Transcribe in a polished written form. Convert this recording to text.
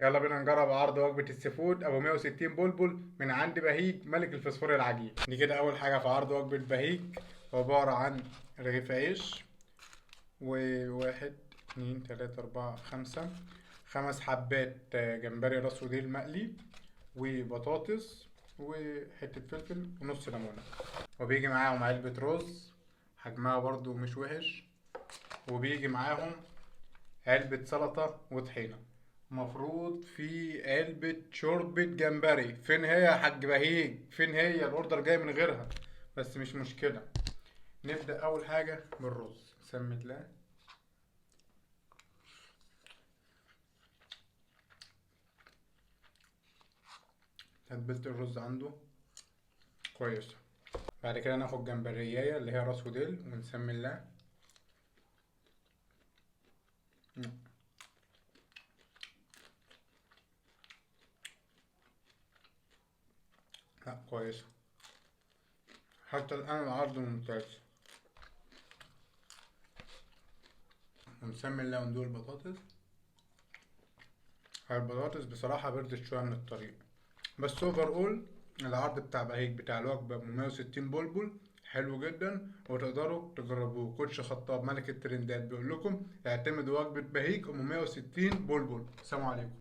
يلا بينا نجرب عرض وجبة السي فود أبو 160 بلبل من عند بهيج ملك الفسفور العجيب. دي كده أول حاجة في عرض وجبة بهيج، عبارة عن رغيف عيش وواحد اتنين تلاتة أربعة خمسة، 5 حبات جمبري راس وديل مقلي، وبطاطس وحتة فلفل ونص ليمونة. وبيجي معاهم علبة رز حجمها برضو مش وحش، وبيجي معاهم علبة سلطة وطحينة. مفروض في علبة شوربة جمبري. فين هي يا حاج بهيج؟ فين هي؟ الاوردر جاي من غيرها، بس مش مشكلة. نبدأ أول حاجة بالرز، بسم الله. تتبيلة الرز عنده كويسة. بعد كده ناخد جمبرياية اللي هي راس وديل ونسمي الله. لا كويسة، حتى الآن العرض ممتاز. ونسمي الله وندوق البطاطس. البطاطس بصراحة بردت شوية من الطريق، بس اوفر اول العرض بتاع بهيج بتاع الوجبة ب 160 بلبل حلو جدا، وتقدروا تجربوه. كوتش خطاب ملك الترندات بيقول لكم اعتمدوا وجبة بهيج ام 160 بلبل. سلام عليكم.